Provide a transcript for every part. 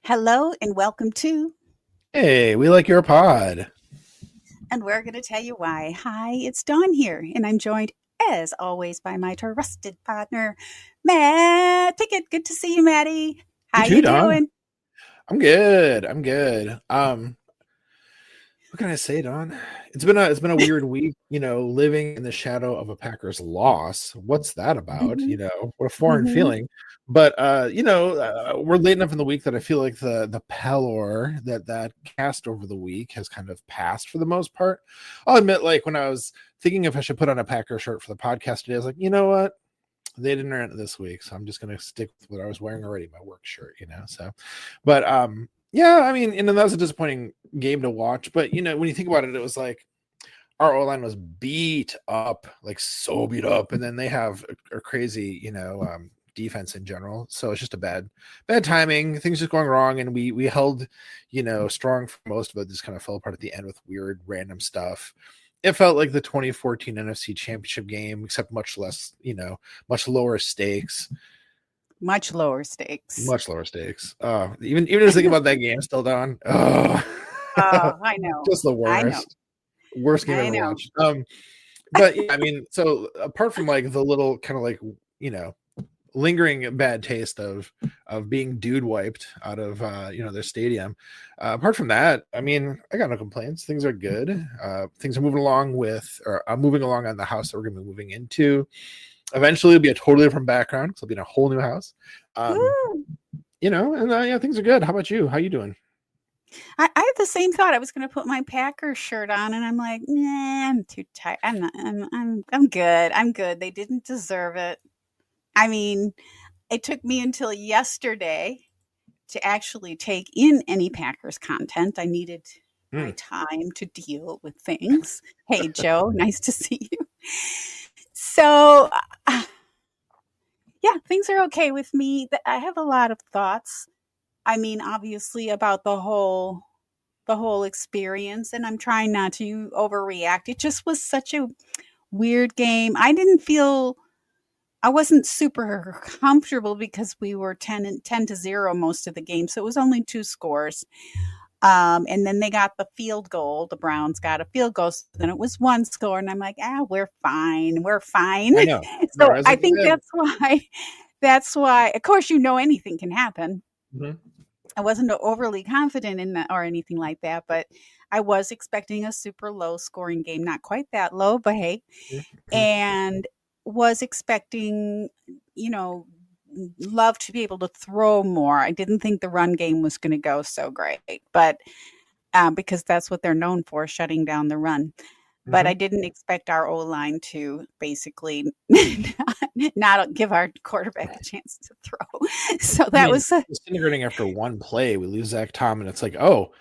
Hello and welcome to, Hey, we like your pod. and we're going to tell you why. Hi, it's Dawn here, and I'm joined as always by my trusted partner, Matt Pickett. Good to see you, Maddie. You How too, you Don. doing? I'm good. I'm good. What can I say, Don? It's been a weird week, living in the shadow of a Packers loss. What's that about? Mm-hmm. What a foreign Mm-hmm. feeling. But we're late enough in the week that I feel like the pallor that cast over the week has kind of passed for the most part. I'll admit, like when I was thinking if I should put on a Packer shirt for the podcast today, I was like, you know what? They didn't earn it this week, so I'm just gonna stick with what I was wearing already, my work shirt. So, but yeah, I mean, and then that was a disappointing game to watch. But when you think about it, it was like our O-line was beat up, like so beat up, and then they have a crazy, defense in general. So it's just a bad timing. Things just going wrong, and we held, strong for most of it. Just kind of fell apart at the end with weird, random stuff. It felt like the 2014 NFC Championship game, except much less, much lower stakes. Much lower stakes. Much lower stakes. Even just thinking about that game still, Don. Oh, Oh, I know. just the I know. worst game I ever know. watched. But yeah, I mean, so apart from like the little kind of like lingering bad taste of being dude wiped out of their stadium, apart from that, I mean, I got no complaints. Things are good. Things are moving along I'm moving along on the house that we're gonna be moving into. Eventually it'll be a totally different background because I'll be in a whole new house. Woo. And yeah, things are good. How about you? How you doing? I had the same thought. I was going to put my Packers shirt on, and I'm like, nah, I'm too tired. I'm not. I'm good. I'm good. They didn't deserve it. I mean, it took me until yesterday to actually take in any Packers content. I needed my time to deal with things. Hey, Joe, nice to see you. So, yeah, things are okay with me. I have a lot of thoughts. I mean, obviously, about the whole experience, and I'm trying not to overreact. It just was such a weird game. I wasn't super comfortable because we were 10-0 most of the game. So it was only two scores. And then they got the field goal. The Browns got a field goal. So then it was one score. And I'm like, we're fine. We're fine. I know. So As I a think kid. that's why, of course, anything can happen. Mhm. I wasn't overly confident in that or anything like that, but I was expecting a super low scoring game, not quite that low, but hey, Mhm. and was expecting, you know, Love to be able to throw more. I didn't think the run game was going to go so great, but because that's what they're known for, shutting down the run. But I Mhm. didn't expect our O line to basically not give our quarterback a chance to throw. So I that mean, was disintegrating after one play. We lose Zach Tom, and it's like, oh,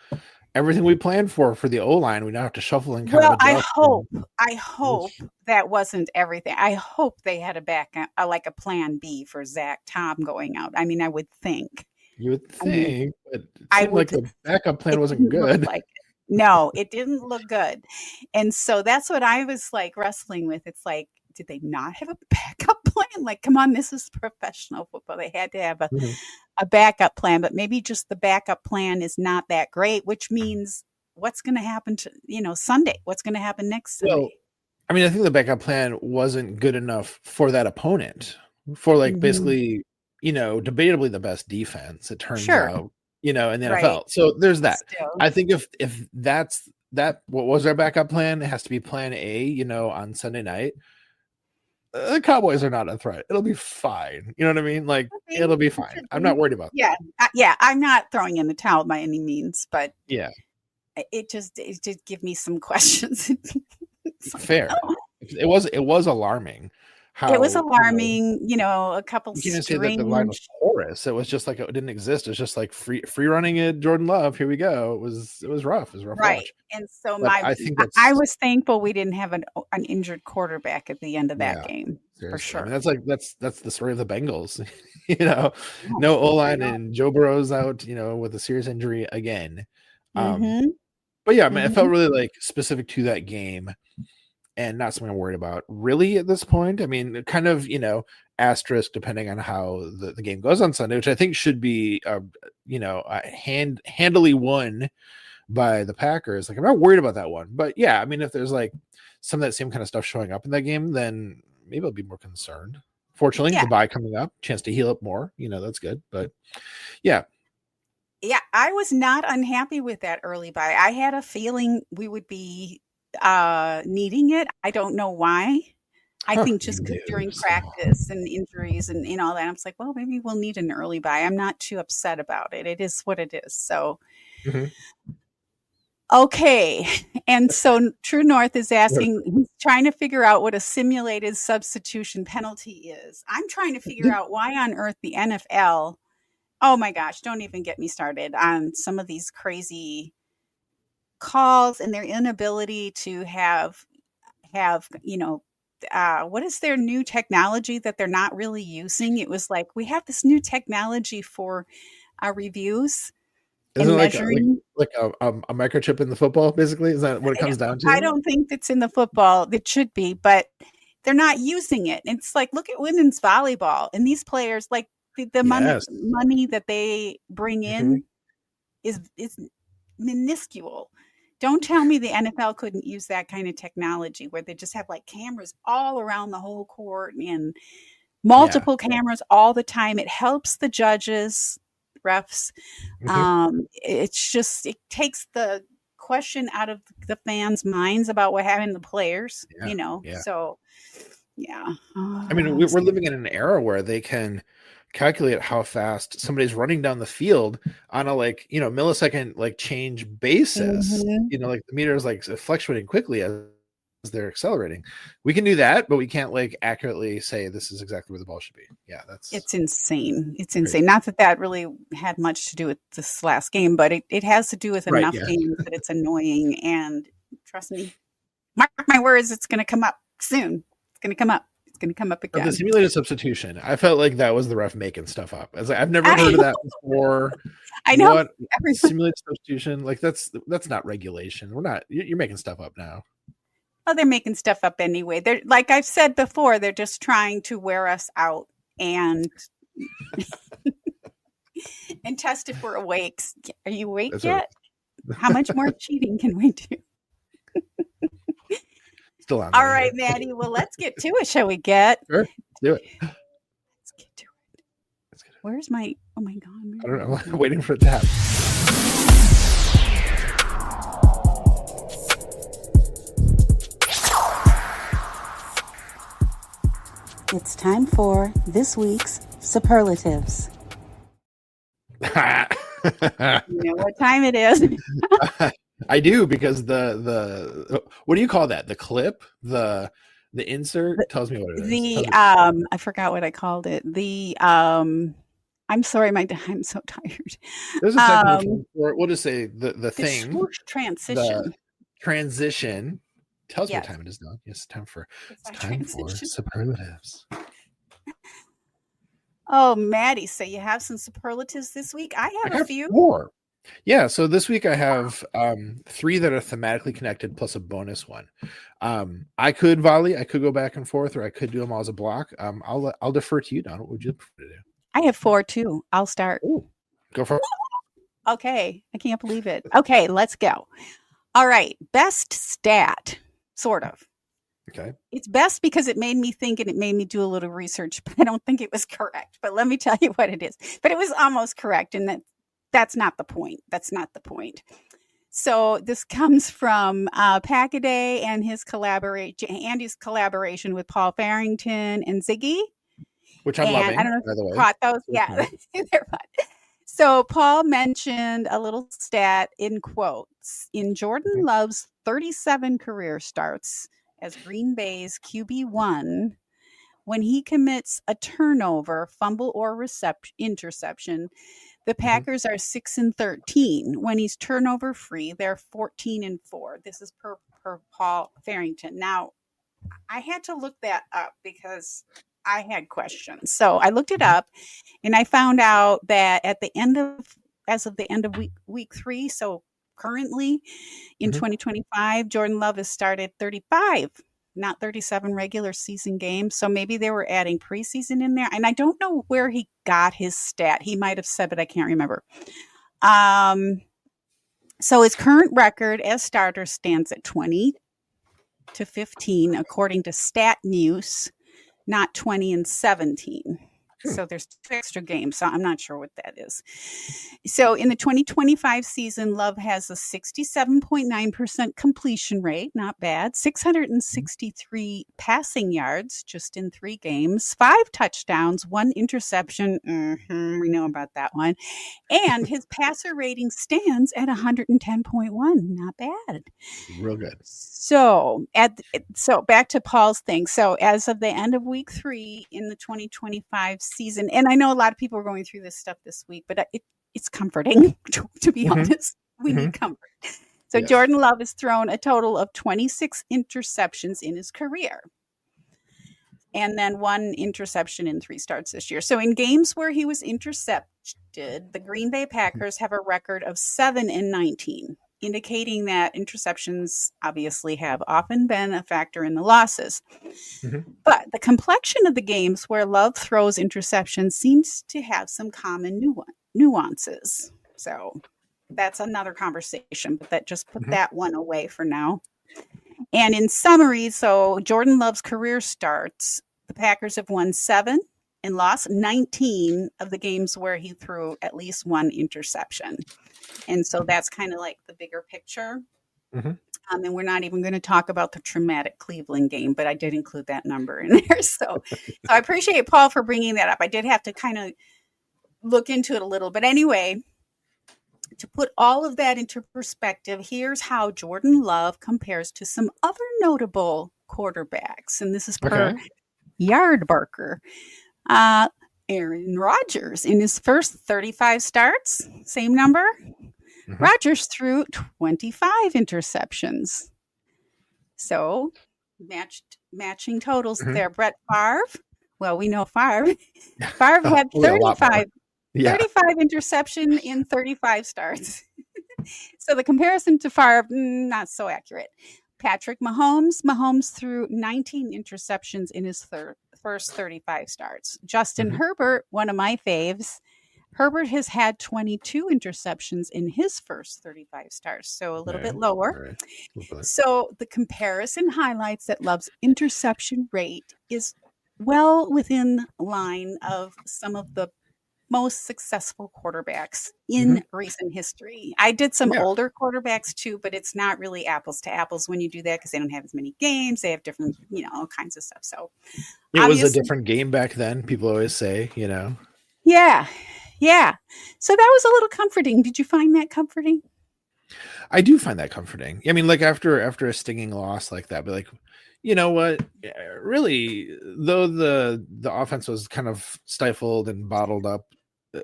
everything we planned for the O line, we now have to shuffle and kind of well. I adjust. hope, I hope that wasn't everything. I hope they had like a plan B for Zach Tom going out. I mean, I would think. You would I mean, think, but it I seemed like would. the backup plan It wasn't didn't look good. like it. No, it didn't look good. And so that's what I was like wrestling with. It's like, did they not have a backup plan? Like, come on, this is professional football. They had to have Mhm. a backup plan, but maybe just the backup plan is not that great, which means what's going to happen to, Sunday? What's going to happen next Well, Sunday? I mean, I think the backup plan wasn't good enough for that opponent, for like Mhm. basically, debatably the best defense, it turns Sure. out, in the Right. NFL. So there's that. Still. I think if that's what was our backup plan, it has to be plan A, on Sunday night. The Cowboys are not a threat. It'll be fine. You know what I mean? Like, Could be. it'll be It fine. could I'm be. not worried about that. Yeah. Yeah. I'm not throwing in the towel by any means, but Yeah, it did give me some questions. It's like, fair. oh, It was alarming It was how, alarming, a couple you can't even say that the line was strange. porous. It was just like it didn't exist. It was just like free running it, Jordan Love. Here we go. It was rough. It was a rough Right, watch. and so But my I think I that's was thankful we didn't have an injured quarterback at the end of that yeah, game, for seriously. I mean, sure. that's the story of the Bengals. you know, Oh, no O I line know. and Joe Burrow's out. With a serious injury again. Um, Mhm, but yeah, I mean, it felt mhm. really like specific to that game and not something I'm worried about really at this point. I mean, kind of, asterisk depending on how the game goes on Sunday, which I think should be, handily won by the Packers. Like, I'm not worried about that one, but yeah, I mean, if there's like some of that same kind of stuff showing up in that game, then maybe I'll be more concerned. Fortunately, Yeah, the bye coming up, chance to heal up more, that's good. But yeah, yeah, I was not unhappy with that early bye. I had a feeling we would be, needing it. I don't know why. I huh, think you just because knew during so. practice and injuries and all that, I was like, "Well, maybe we'll need an early bye." I'm not too upset about it. It is what it is, so Mhm. okay. And so True North is What asking, he's trying to figure out what a simulated substitution penalty is. I'm trying to figure out why on earth the NFL, oh my gosh, don't even get me started on some of these crazy calls and their inability to have, what is their new technology that they're not really using? It was like, we have this new technology for reviews Isn't and it measuring. like a microchip in the football? Basically, is that what it I comes down I to? don't think it's in the football. It should be, but they're not using it. It's like, look at women's volleyball and these players, like the amount of Yes. money that they bring Mhm. in is minuscule. Don't tell me the NFL couldn't use that kind of technology where they just have like cameras all around the whole court and Yeah. multiple cameras all the time. It helps the judges, refs. Mhm. It's just it takes the question out of the fans' minds about what happened to the players, Yeah. Yeah. So yeah. I mean, we're living in an era where they can calculate how fast somebody's running down the field on a millisecond change basis. Mhm. Like the meter is fluctuating quickly as they're accelerating. We can do that, but we can't accurately say this is exactly where the ball should be. Yeah, that's It's insane. It's crazy. insane. Not that that really had much to do with this last game, but it has to do with Right. enough Yeah. games that it's annoying. And trust me, mark my words, it's going to come up soon. It's going to come up. It's going to come up But the again. simulated substitution, I felt like that was the ref making stuff up. I've never heard I, of that before. I know. What Everyone, simulated substitution? That's not regulation. We're not. You're making stuff up now. well, they're making stuff up anyway. They're like I've said before, they're just trying to wear us out and test if we're awake. Are you awake That's what. yet? How much more cheating can we do? Still on All there. right, Yeah. Maddie. Well, let's get to it. Shall we get? Sure. Do it. Let's get to it. That's good. Where's my? Oh my god! I don't Where know. is I'm waiting for it to happen. It's time for this week's superlatives. You know what time it is? I do because the what do you call that? The clip, the insert tells me what it is. The Tells me I forgot what I called it. I'm sorry, I'm so tired. there's a technical Um, term for it. We'll just say the the thing, swoosh the transition. transition tells me what Yes, time it is now. Yes, it's it's our time for transition. superlatives. Oh, Maddie, so you have some superlatives this week? I I have a got few. four. Yeah, so this week I have three that are thematically connected plus a bonus one. I could volley, I could go back and forth, or I could do them all as a block. I'll defer to you, Don. What would you prefer to do? I have four too. I'll start. Ooh, go for it. Okay, I can't believe it. Okay, let's go. All right, best stat, sort of. Okay. It's best because it made me think and it made me do a little research, but I don't think it was correct. But let me tell you what it is. But it was almost correct, and that's not the point. That's not the point. So this comes from Packaday and Andy's collaboration with Paul Farrington and Ziggy. Which I'm And I loving, don't know if by you the way. caught those. So Yeah, smart. they're fun. So Paul mentioned a little stat in quotes. In Jordan Mhm. Love's 37 career starts as Green Bay's QB1, when he commits a turnover, fumble, or interception, the Mhm. Packers are 6-13. When he's turnover free, they're 14-4. This is per Paul Farrington. Now, I had to look that up because I had questions. So I looked it Mhm. up and I found out that as of the end of week 3, so currently in Mhm. 2025, Jordan Love has started 35, not 37 regular season games. So maybe they were adding preseason in there. And I don't know where he got his stat. He might have said, but I can't remember. Um, so his current record as starter stands at 20-15, according to Stat News, not 20-17. Hmm. So there's 2 extra games. So I'm not sure what that is. So in the 2025 season, Love has a 67.9% completion rate, not bad. Mhm. 663 passing yards just in 3 games, 5 touchdowns, 1 interception. We know about that one. And his passer rating stands at 110.1. Not bad. Real good. So back to Paul's thing. So as of the end of week 3 in the 2025 season, and I know a lot of people are going through this stuff this week, but it's comforting to be Mhm. honest. We Mhm. need comfort. So Yes. Jordan Love has thrown a total of 26 interceptions in his career, and then 1 interception in 3 starts this year. So in games where he was intercepted, the Green Bay Mhm. Packers have a record of 7-19, indicating that interceptions obviously have often been a factor in the losses. Mhm. But the complexion of the games where Love throws interceptions seems to have some common nuances. So that's another conversation, but that just put Mhm. that one away for now. And in summary, so Jordan Love's career starts, the Packers have won 7 and lost 19 of the games where he threw at least 1 interception. And so that's kind of like the bigger picture. Mhm. And we're not even going to talk about the traumatic Cleveland game, but I did include that number in there. So I appreciate Paul for bringing that up. I did have to kind of look into it a little. But anyway, to put all of that into perspective, here's how Jordan Love compares to some other notable quarterbacks. And this is per Okay. Yardbarker. Uh, Aaron Rodgers in his first 35 starts, same number. Mhm. Rodgers threw 25 interceptions. So matching totals Mhm. there. Brett Favre, well, we know Favre. Favre Oh, had we got a lot more. Yeah. 35 interception in 35 starts. So the comparison to Favre, not so accurate. Patrick Mahomes threw 19 interceptions in his first 35 starts. Justin Mhm. Herbert, one of my faves, Herbert has had 22 interceptions in his first 35 starts, so a little bit Okay. lower. All right. We'll put it. So the comparison highlights that Love's interception rate is well within line of some of the most successful quarterbacks Mhm. in recent history. I did some Yeah. older quarterbacks too, but it's not really apples to apples when you do that because they don't have as many games. They have different, all kinds of stuff. So It was a obviously, different game back then. People always say, you know. yeah, yeah. So that was a little comforting. Did you find that comforting? I do find that comforting. I mean, like after a stinging loss like that, but like, you know what? Really, though the offense was kind of stifled and bottled up,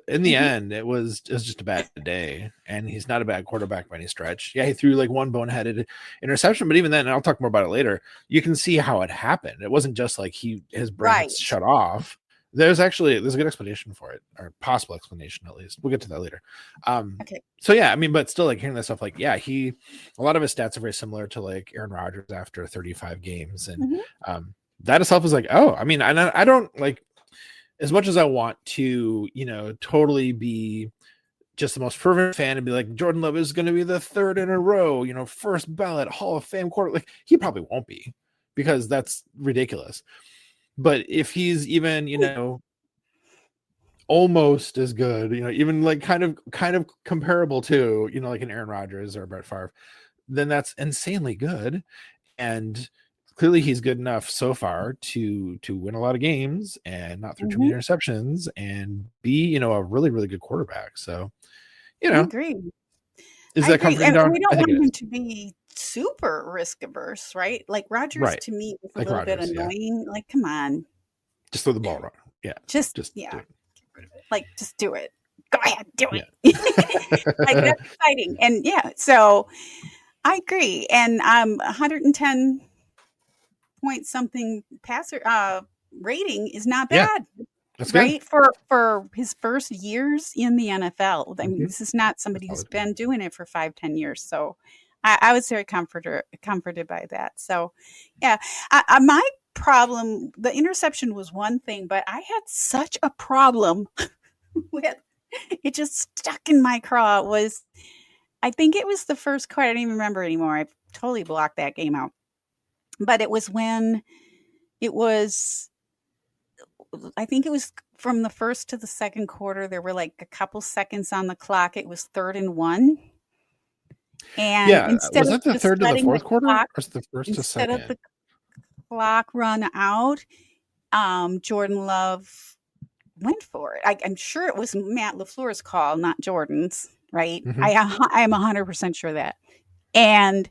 in the Mm-hmm. end, it was just a bad day. And he's not a bad quarterback by any stretch. Yeah, he threw like one boneheaded interception, but even then, and I'll talk more about it later. You can see how it happened. It wasn't just like his brain Right. shut off. There's a good explanation for it, or possible explanation at least. We'll get to that later. Okay. So yeah, I mean, but still, like hearing that stuff, like yeah, a lot of his stats are very similar to like Aaron Rodgers after 35 games, and Mm-hmm. that itself is like, oh, I mean, I don't like, as much as I want to, totally be just the most fervent fan and be like Jordan Love is going to be the third in a row, first ballot Hall of Fame quarter. Like he probably won't be because that's ridiculous. But if he's even, almost as good, even like kind of comparable to, like an Aaron Rodgers or Brett Favre, then that's insanely good. And clearly he's good enough so far to win a lot of games and not throw too many Mm-hmm. interceptions and be, a really, really good quarterback. So, you I know, agree. is I that agree. comforting, And we Don? I don't think it want him is. to be super risk averse, right? Like Rogers Right. to me is a Like little bit Rodgers. Yeah. annoying. Like, come on. Just throw the ball around. Yeah. Just Just do yeah, it. like just do it. Go ahead, do Yeah. it. Like that's exciting. And yeah, so I agree. And 110 point something passer rating is not Yeah. bad, That's good. right? For his first years in the NFL. I mean, Mhm. this is not That's somebody who's solid. been doing it for 5-10 years. So I was very comforted by that. So yeah, my problem, the interception was one thing, but I had such a problem with it, just stuck in my craw. It was, I think it was the first quarter. I don't even remember anymore. I totally blocked that game out. But it was when it was, I think it was from the first to the second quarter. There were like a couple seconds on the clock. It was 3rd and 1. And Yeah. instead Was of that the just third to the letting the fourth quarter, or clock, is it the first to instead of second? the clock run out, Jordan Love went for it. I'm sure it was Matt LaFleur's call, not Jordan's, right? Hmm. I am 100% sure of that. And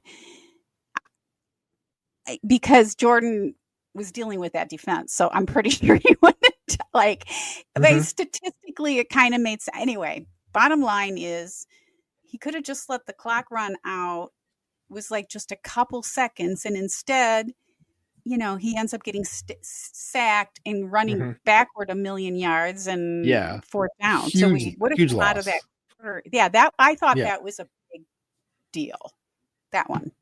because Jordan was dealing with that defense, so I'm pretty sure he wanted to, like, but Hmm. statistically, it kind of made sense. Anyway, bottom line is he could have just let the clock run out. It was like just a couple seconds, and instead, he ends up getting sacked and running Hmm. backward a million yards Yeah. and fourth down. So Huge, we would have huge come out of that loss. quarter. Yeah, that I thought Yeah. that was a big deal. That one.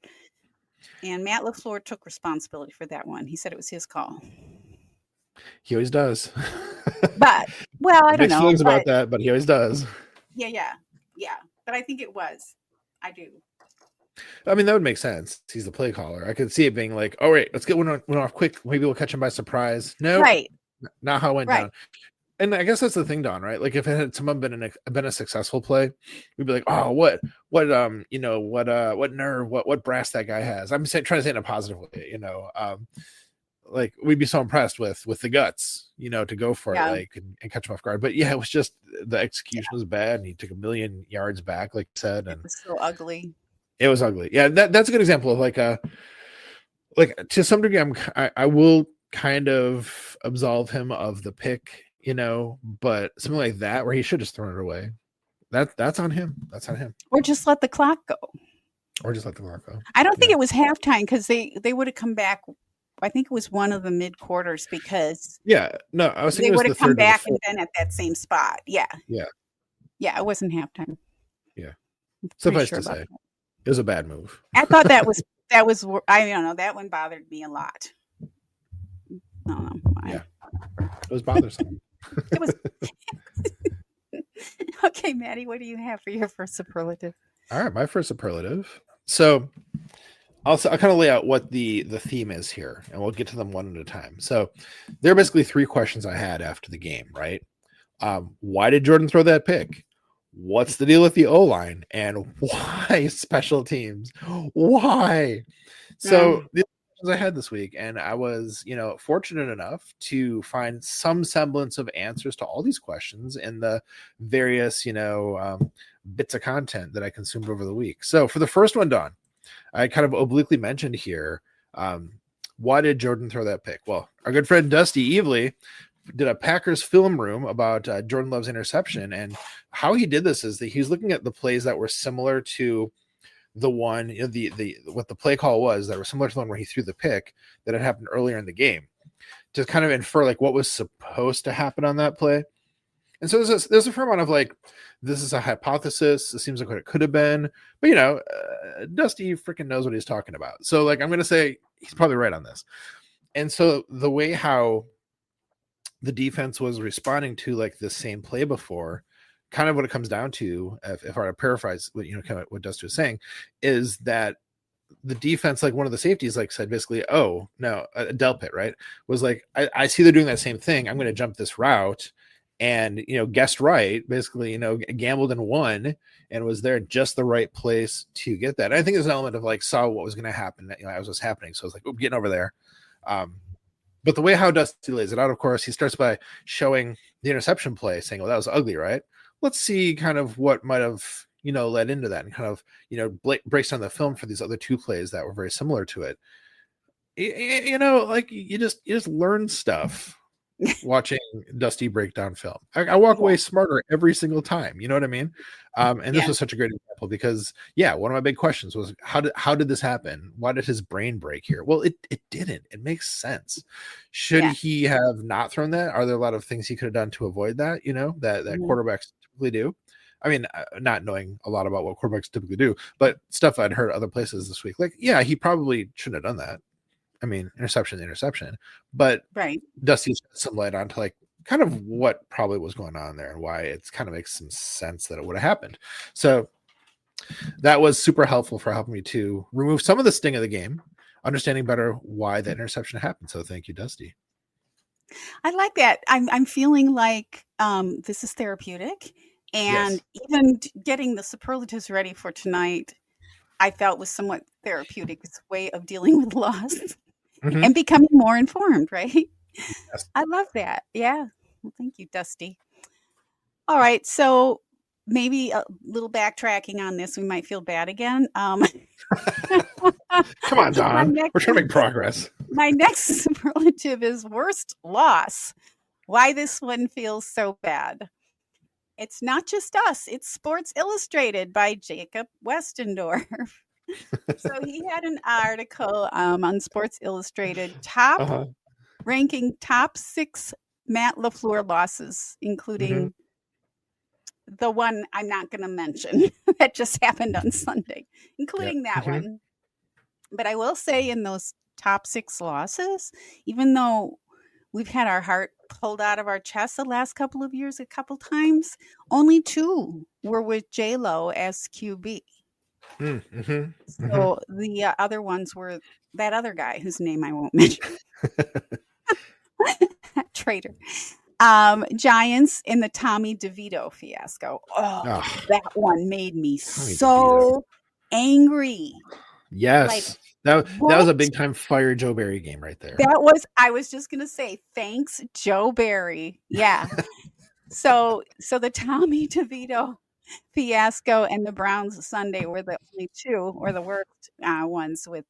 And Matt LaFleur took responsibility for that one. He said it was his call. He always does. But, well, I don't Mixed know. feelings about But that, but he always does. yeah, yeah, yeah. But I think it was. I do. I mean, that would make sense. He's the play caller. I could see it being like, "All right, let's get one off quick. Maybe we'll catch him by surprise." Nope, Right, not how it went right. down. And I guess that's the thing, Don. Right? Like, if it had someone been a successful play, we'd be like, "Oh, what nerve, what brass that guy has." I'm trying to say it in a positive way, like we'd be so impressed with the guts, to go for it, Yeah, like and catch him off guard. But yeah, it was just the execution was bad, and he took a million yards back, like you said, it and was so ugly. it was ugly. Yeah, that's a good example of like to some degree, I will kind of absolve him of the pick, but something like that where he should just thrown it away. That's on him. That's on him. Or just let the clock go. Or just let the mark go. I don't think Yeah. it was halftime because they would have come back. I think it was one of the mid quarters because Yeah. No, I was thinking they it was would the have come third or the back and fourth. been at that same spot. Yeah. Yeah. Yeah. It wasn't halftime. Yeah. Pretty Suffice sure to about say, that. it was a bad move. I thought I don't know. That one bothered me a lot. I don't know why. Yeah. It was bothersome. It was okay, Maddie. What do you have for your first superlative? All right, my first superlative. So I'll kind of lay out what the theme is here, and we'll get to them one at a time. So there are basically three questions I had after the game, right? Why did Jordan throw that pick? What's the deal with the O-line? And why special teams? Why? So the questions I had this week, and I was, fortunate enough to find some semblance of answers to all these questions in the various, bits of content that I consumed over the week. So for the first one, Don, I kind of obliquely mentioned here, why did Jordan throw that pick? Well, our good friend Dusty Evely did a Packers film room about Jordan Love's interception, and how he did this is that he's looking at the plays that were similar to the one, the what the play call was that were similar to the one where he threw the pick that had happened earlier in the game, to kind of infer like what was supposed to happen on that play. And so there's a fair amount of like, this is a hypothesis. It seems like what it could have been, but Dusty freaking knows what he's talking about. So like, I'm going to say he's probably right on this. And so the way how the defense was responding to like the same play before, kind of what it comes down to, if I were to paraphrase what, kind of what Dusty was saying, is that the defense, like one of the safeties, like said basically, oh no, Delpit, right, was like, I see they're doing that same thing. I'm going to jump this route, and guessed right, basically, gambled and won, and was there just the right place to get that. And I think there's an element of like saw what was going to happen, as was happening. So I was like, oh, getting over there. But the way how Dusty lays it out, of course, he starts by showing the interception play, saying, well, that was ugly, right? Let's see kind of what might have, led into that, and kind of, breaks down the film for these other two plays that were very similar to it. Like you just learn stuff watching Dusty break down film. I walk Yeah. away smarter every single time. You know what I mean? And this Yeah. was such a great example because, yeah, one of my big questions was how did this happen? Why did his brain break here? Well, it didn't. It makes sense. Should Yeah. he have not thrown that? Are there a lot of things he could have done to avoid that? You know, that Mhm. quarterbacks typically do. I mean, not knowing a lot about what quarterbacks typically do, but stuff I'd heard other places this week. Like, yeah, he probably shouldn't have done that. I mean, interception, but Right. Dusty shed some light onto like kind of what probably was going on there and why it kind of makes some sense that it would have happened. So that was super helpful for helping me to remove some of the sting of the game, understanding better why that interception happened. So thank you, Dusty. I like that. I'm feeling like this is therapeutic, and Yes. even getting the superlatives ready for tonight, I felt was somewhat therapeutic. It's a way of dealing with loss Mm-hmm. and becoming more informed, right? Yes. I love that. Yeah. Well, thank you, Dusty. All right. So maybe a little backtracking on this. We might feel bad again. Come on, my Don. next We're trying to make progress. my next superlative is worst loss. Why this one feels so bad. It's not just us. It's Sports Illustrated by Jacob Westendorf. So he had an article on Sports Illustrated Uh-huh. ranking top 6 Matt LaFleur losses, Mm-hmm. including the one I'm not going to mention that just happened on Sunday, Yep. including that Mm-hmm. one. But I will say in those top 6 losses, even though we've had our heart pulled out of our chest the last couple of years a couple times, only 2 were with J-Lo as QB. Mm-hmm. Mm-hmm. So the other ones were that other guy whose name I won't mention. Traitor. Giants in the Tommy DeVito fiasco. Oh, Oh, that one made me Tommy DeVito. so angry. Like, Yes. That was what? a big time fire Joe Barry game right there. I was just gonna say, thanks, Joe Barry. Yeah. So the Tommy DeVito fiasco and the Browns Sunday were the only 2 or the worst ones with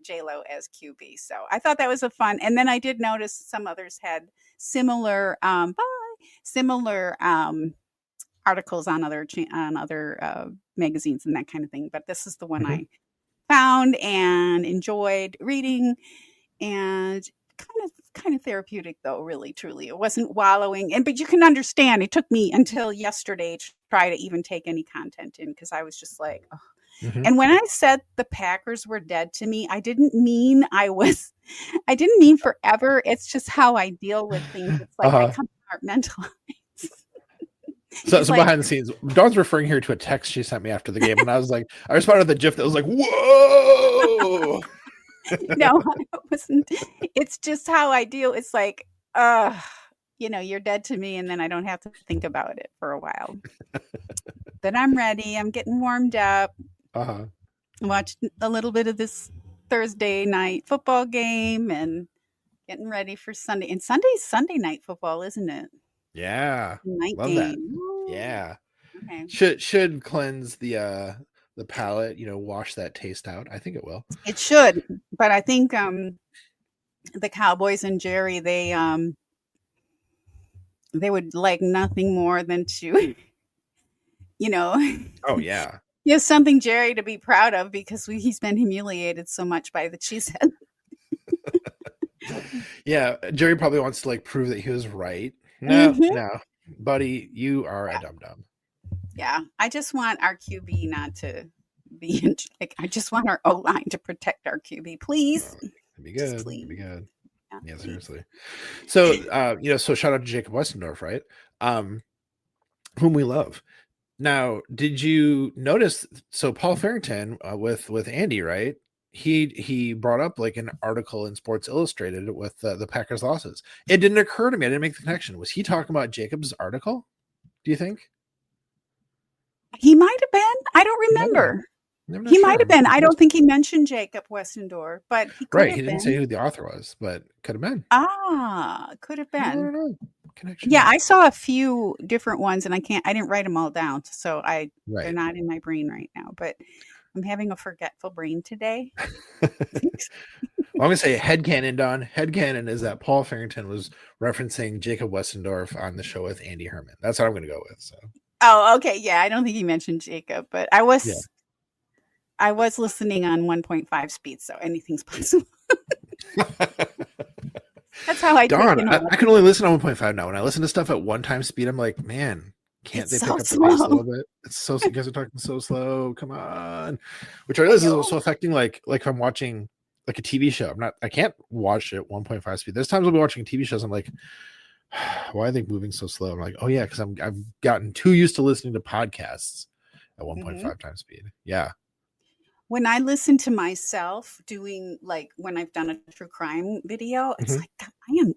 J Lo as QB. So I thought that was a fun. And then I did notice some others had similar similar articles on other magazines and that kind of thing. But this is the one Mm-hmm. I found and enjoyed reading, and kind of therapeutic though, really truly. It wasn't wallowing, and but you can understand it took me until yesterday to try to even take any content in because I was just like, oh. Mm-hmm. And when I said the Packers were dead to me, I didn't mean forever. It's just how I deal with things. It's like I Uh-huh. compartmentalize. So, It's so like, behind the scenes, Dawn's referring here to a text she sent me after the game, and I was like, I responded with a GIF that was like, "Whoa!" no, I wasn't. It's just how I deal. It's like, you're dead to me, and then I don't have to think about it for a while. But I'm ready. I'm getting warmed up. Uh-huh. Watched a little bit of this Thursday night football game and getting ready for Sunday. And Sunday's Sunday night football, isn't it? Yeah, Night love that. game. Woo. Yeah, Okay. should cleanse the palate. Wash that taste out. I think it will. It should, but I think the Cowboys and Jerry, they would like nothing more than to, you know, Oh yeah, he has something Jerry to be proud of because he's been humiliated so much by the cheesehead. yeah. Jerry probably wants to like prove that he was right. No, Mhm. no, buddy, you are a Yeah, dum dum. yeah. I just want our QB not to be like. I just want our O line to protect our QB, please, It'd be just good. It'd please, be good. yeah, Yeah, please. seriously. So, so shout out to Jacob Westendorf, right? Um, whom we love. Now, did you notice? So Paul Farrington with Andy, right? He brought up like an article in Sports Illustrated with the Packers losses. It didn't occur to me. I didn't make the connection. Was he talking about Jacob's article? Do you think? He might have been. I don't He might have been. remember. I'm not He might sure. have been. I don't think he mentioned Jacob Westendorf, but he could Right. He have didn't say been. who the author was, but could have been. Could have You been. never know. Connection Yeah, there. I saw a few different ones and I didn't write them all down. So they're Right. not in my brain right now, but I'm having a forgetful brain today. I'm gonna say headcanon, Don. Headcanon is that Paul Farrington was referencing Jacob Westendorf on the show with Andy Herman. That's what I'm gonna go with. So Oh, okay. Yeah, I don't think you mentioned Jacob, but yeah. I was listening on 1.5 speed, so anything's possible. That's how I take Don, in all I of can it. only listen on 1.5 now. When I listen to stuff at one time speed, I'm like, man, can't It's they so pick up the pace a slow. little bit? It's so you guys are talking so slow. Come on. Which I I realize is know. also affecting like if I'm watching like a TV show. I can't watch it 1.5 speed. There's times I'll be watching TV shows. I'm like, why are they moving so slow? I'm like, oh yeah, because I've gotten too used to listening to podcasts at Mhm. 1.5 times speed. Yeah. When I listen to myself doing, like, when I've done a true crime video, it's Mhm. like, "God, I am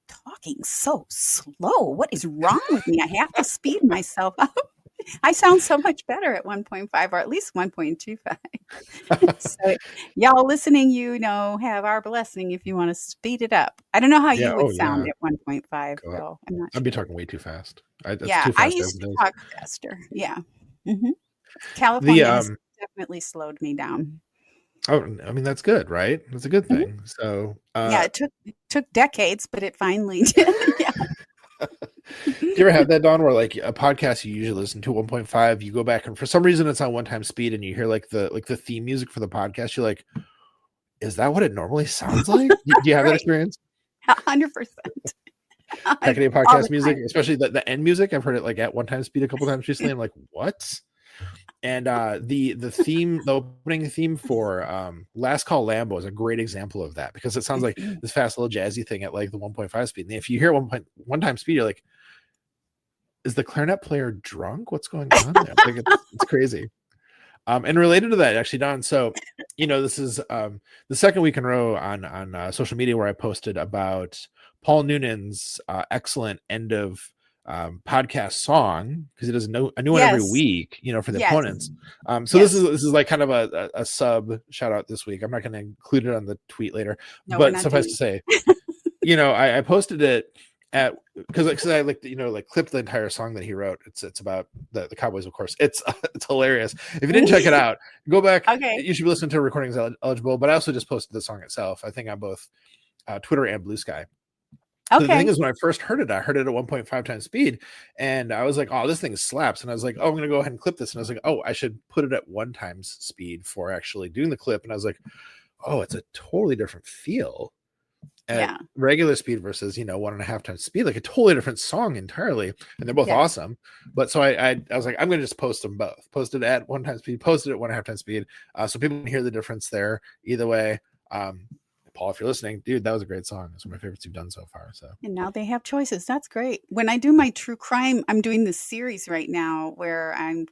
talking so slow. What is wrong with me? I have to speed myself up." I sound so much better at 1.5 or at least 1.25. So, y'all listening, have our blessing if you want to speed it up. I don't know how Yeah. you would Oh sound yeah. at 1.5, God. though. I'm not I'd be sure. talking way too fast. That's Yeah, too I fast as used it to is. talk faster. Yeah. Mhm. The California has definitely slowed me down. Oh, I mean that's good, right? That's a good Mhm. thing. So, Yeah, it took decades, but it finally did. Yeah. do you ever have that, Don, where like a podcast you usually listen to 1.5, you go back and for some reason it's on one time speed, and you hear like the theme music for the podcast, you're like, is that what it normally sounds like? Do you have that Right. experience? 100%. Packaday All the podcast music, time. especially the end music. I've heard it like at one time speed a couple times recently. I'm like, what? And the opening theme for Last Call Lambo is a great example of that because it sounds like Mhm. this fast little jazzy thing at like the 1.5 speed. And if you hear 1 time speed, you're like, is the clarinet player drunk? What's going on there? Like it's crazy. And related to that, actually, Don. So, this is the second week in a row on social media where I posted about Paul Noonan's excellent end of podcast song because he does a new one every Yes. week, for the Yes. opponents. So this Yes. is like kind of a sub shout out this week. I'm not going to include it on the tweet later, No, we're but not suffice doing to say, I posted it at because I like like clipped the entire song that he wrote. It's about the Cowboys, of course. It's it's hilarious. If you didn't check it out, go back. Okay. You should be listening to recordings eligible. But I also just posted the song itself. I think on both Twitter and Blue Sky. So the thing Okay. is, when I first heard it, I heard it at 1.5 times speed, and I was like, "Oh, this thing slaps!" And I was like, "Oh, I'm gonna go ahead and clip this." And I was like, "Oh, I should put it at 1 times speed for actually doing the clip." And I was like, "Oh, it's a totally different feel at Yeah. regular speed versus 1.5 times speed, like a totally different song entirely, and they're both Yeah. awesome." But so I was like, I'm gonna just post them both, posted at 1 time speed, posted at 1.5 times speed, so people can hear the difference there either way. Paul, if you're listening, dude, that was a great song. It's one of my favorites you've done so far. So And now they have choices. That's great. When I do my true crime, I'm doing this series right now where I'm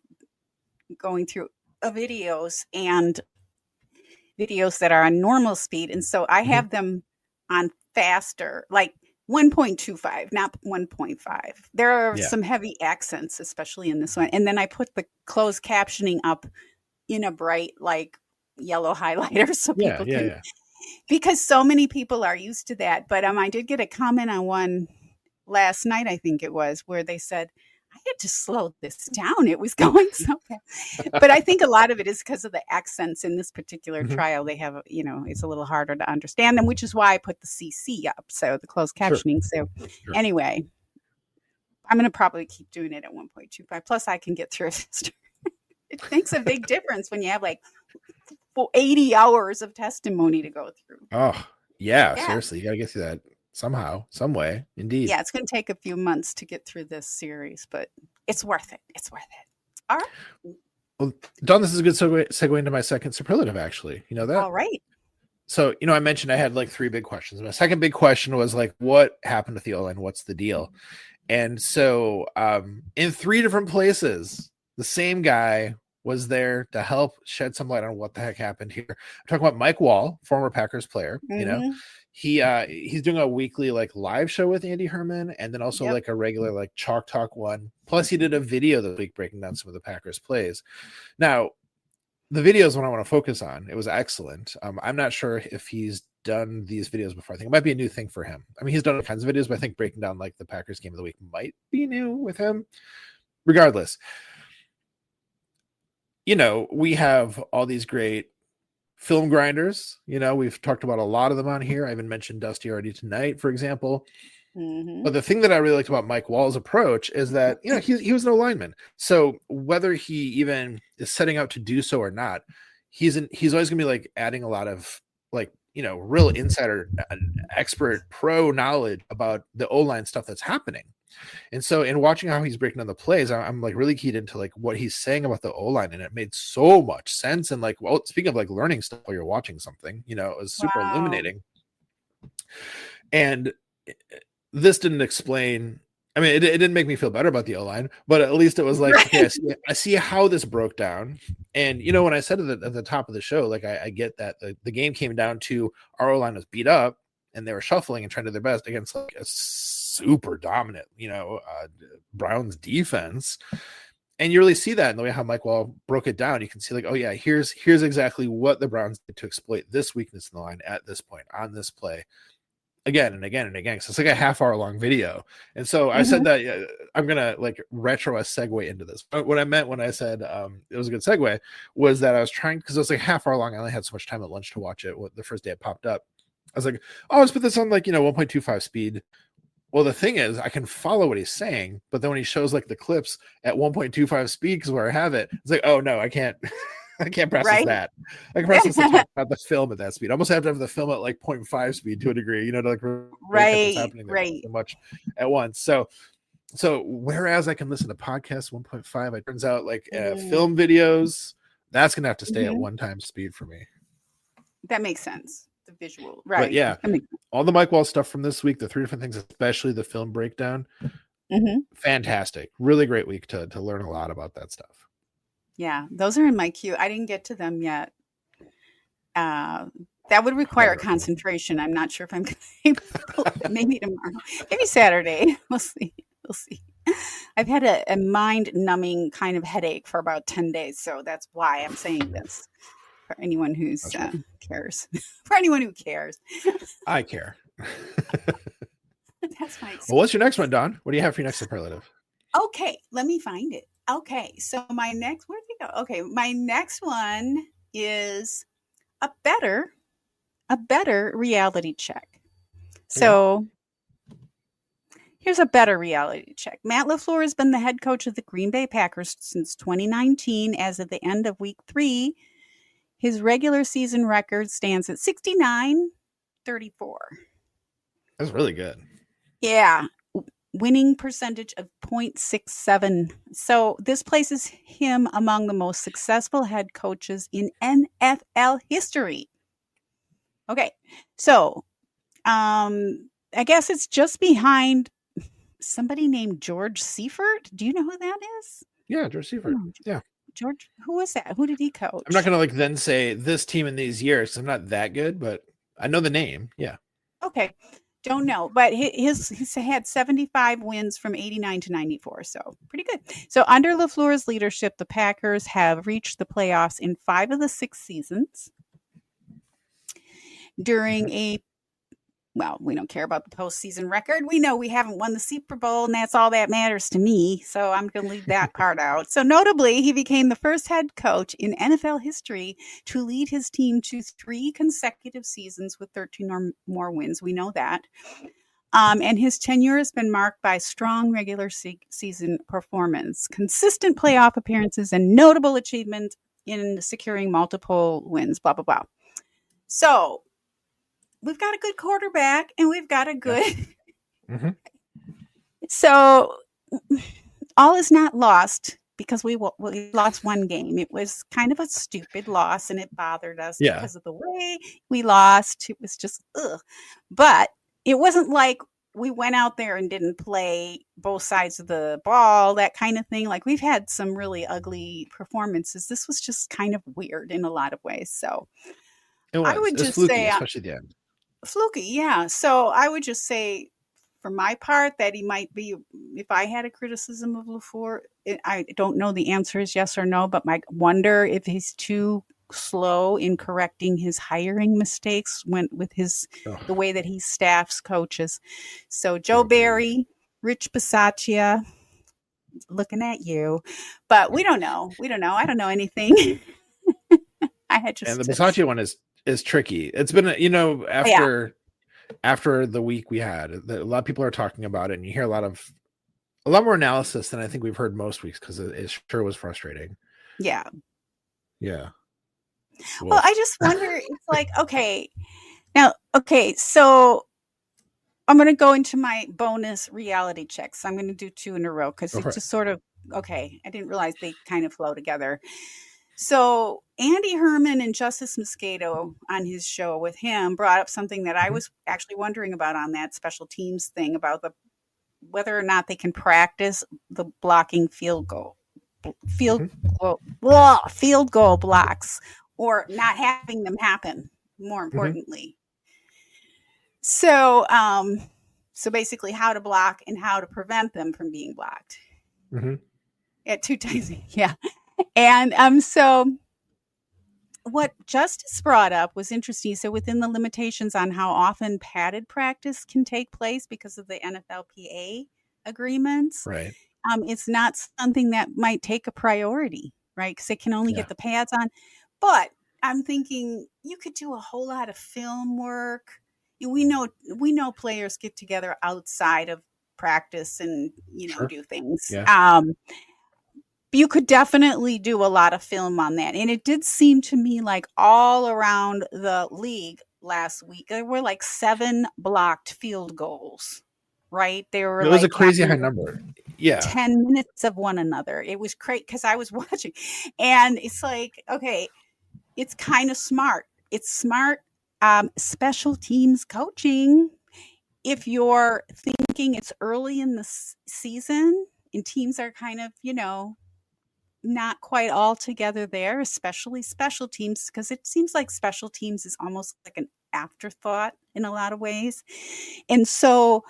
going through videos that are on normal speed. And so I mhm. have them on faster, like 1.25, not 1.5. There are Yeah, some heavy accents, especially in this one. And then I put the closed captioning up in a bright, like yellow highlighter so yeah, people yeah, can, yeah, because so many people are used to that. But I did get a comment on one last night, I think it was, where they said, I had to slow this down. It was going so fast. But I think a lot of it is because of the accents in this particular mhm. trial. They have, it's a little harder to understand them, which is why I put the CC up. So the closed Sure, captioning. So sure. anyway, I'm going to probably keep doing it at 1.25. Plus, I can get through it faster. It makes a big difference when you have like 80 hours of testimony to go through. Oh yeah, Yeah. seriously, you gotta get through that somehow, some way, indeed. Yeah. It's going to take a few months to get through this series, but it's worth it. It's worth it. All right. Well, Don, this is a good segue into my second superlative. Actually, you know that. All right. So, I mentioned I had like three big questions. My second big question was like, what happened with the O-line? What's the deal? And so, in three different places, the same guy was there to help shed some light on what the heck happened here. I'm talking about Mike Wall, former Packers player. Mm-hmm. He's doing a weekly like live show with Andy Herman, and then also Yep. like a regular like Chalk Talk one. Plus, he did a video this week breaking down some of the Packers plays. Now, the video is what I want to focus on. It was excellent. I'm not sure if he's done these videos before. I think it might be a new thing for him. I mean, he's done all kinds of videos, but I think breaking down like the Packers game of the week might be new with him. Regardless, we have all these great film grinders. We've talked about a lot of them on here. I even mentioned Dusty already tonight, for example. Mm-hmm. But the thing that I really liked about Mike Wall's approach is that, he was no lineman. So whether he even is setting out to do so or not, he's always gonna be like adding a lot of like, real insider, expert, pro knowledge about the O-line stuff that's happening. And so in watching how he's breaking down the plays, I'm like really keyed into like what he's saying about the O-line, and it made so much sense. And like, well, speaking of like learning stuff while you're watching something, it was super Wow. illuminating. And this didn't explain. I mean, it didn't make me feel better about the O-line, but at least it was like, okay, I see how this broke down. And when I said at the top of the show, like I get that the game came down to our O-line was beat up and they were shuffling and trying to do their best against like a super dominant, Browns defense. And you really see that in the way how Mike Wall broke it down. You can see like, oh yeah, here's exactly what the Browns did to exploit this weakness in the line at this point on this play. Again and again and again. So it's like a half-hour long video. And so I said that I'm gonna like retro a segue into this. What I meant when I said it was a good segue was that I was trying, because it was like half-hour long. I only had so much time at lunch to watch it. The first day it popped up, I was like, oh, let's put this on like 1.25 speed. Well, the thing is, I can follow what he's saying, but then when he shows like the clips at 1.25 speed, because where I have it, it's like, oh no, I can't. I can't process that. I can process the film at that speed. I almost have to have the film at like 0.5 speed to a degree, to like really what's happening there so much at once. So whereas I can listen to podcasts 1.5, it turns out like film videos, that's gonna have to stay at 1x speed for me. That makes sense. The visual, right? But yeah, all the Mike Wall stuff from this week, the 3 different things, especially the film breakdown, fantastic. Really great week to learn a lot about that stuff. Yeah, those are in my queue. I didn't get to them yet. That would require concentration. I'm not sure if I'm going to be able to. Maybe tomorrow. Maybe Saturday. We'll see. I've had a mind-numbing kind of headache for about 10 days, so that's why I'm saying this. For anyone who cares. For anyone who cares. I care. That's my excuse. Well, what's your next one, Don? What do you have for your next superlative? Okay, let me find it. Okay, so my next, where did it go? Okay, my next one is a better reality check. So here's a better reality check. Matt LaFleur has been the head coach of the Green Bay Packers since 2019. As of the end of week 3, his regular season record stands at 69-34. That's really good. Yeah. Winning percentage of 0.67. So this places him among the most successful head coaches in NFL history. Okay, so I guess it's just behind somebody named George Seifert. Do you know who that is? Yeah, George Seifert. Yeah. George, who was that? Who did he coach? I'm not going to like then say this team in these years. I'm not that good, but I know the name. Yeah. Okay. Don't know, but he's had 75 wins from 89 to 94, so pretty good. So under LaFleur's leadership, the Packers have reached the playoffs in 5 of the 6 seasons. During we don't care about the postseason record. We know we haven't won the Super Bowl, and that's all that matters to me, so I'm going to leave that part out. So notably, he became the first head coach in NFL history to lead his team to 3 consecutive seasons with 13 or more wins. We know that. And his tenure has been marked by strong regular season performance, consistent playoff appearances, and notable achievement in securing multiple wins, blah, blah, blah. So we've got a good quarterback and we've got a good. So all is not lost because we lost one game. It was kind of a stupid loss and it bothered us because of the way we lost. It was just, but it wasn't like we went out there and didn't play both sides of the ball, that kind of thing. Like we've had some really ugly performances. This was just kind of weird in a lot of ways. So I would just fluky, say, especially the end. Fluky, yeah. So I would just say, for my part, that he might be. If I had a criticism of LaFleur, I don't know the answer is yes or no, but I wonder if he's too slow in correcting his hiring mistakes with the way that he staffs coaches. So Joe Barry, Rich Bisaccia, looking at you, but we don't know. I don't know anything. I had And the just Bisaccia one is tricky. It's been, yeah, after the week we had, a lot of people are talking about it, and you hear a lot more analysis than I think we've heard most weeks, because it sure was frustrating. yeah. Yeah. Well, I Woof. just wonder, it's like, okay, so I'm going to go into my bonus reality checks. I'm going to do 2 in a row because Go it for it. just sort of, okay, I didn't realize they kind of flow together. So Andy Herman and Justice Moscato on his show with him brought up something that I Mhm, was actually wondering about on that special teams thing about whether or not they can practice the blocking field mhm, field goal blocks, or not having them happen, more mhm, importantly. So basically how to block and how to prevent them from being blocked mhm, at 2 times. Yeah. And so what Justice brought up was interesting. So within the limitations on how often padded practice can take place because of the NFLPA agreements, right. it's not something that might take a priority, right? Because they can only Yeah. get the pads on. But I'm thinking you could do a whole lot of film work. We know players get together outside of practice and Sure. do things. Yeah. You could definitely do a lot of film on that. And it did seem to me like all around the league last week, there were like 7 blocked field goals, right? They were It was a like crazy high happening number. Yeah. 10 minutes of one another. It was great because I was watching. And it's like, okay, it's kind of smart. It's smart special teams coaching. If you're thinking it's early in the season and teams are kind of, not quite all together there, especially special teams, because it seems like special teams is almost like an afterthought in a lot of ways. And so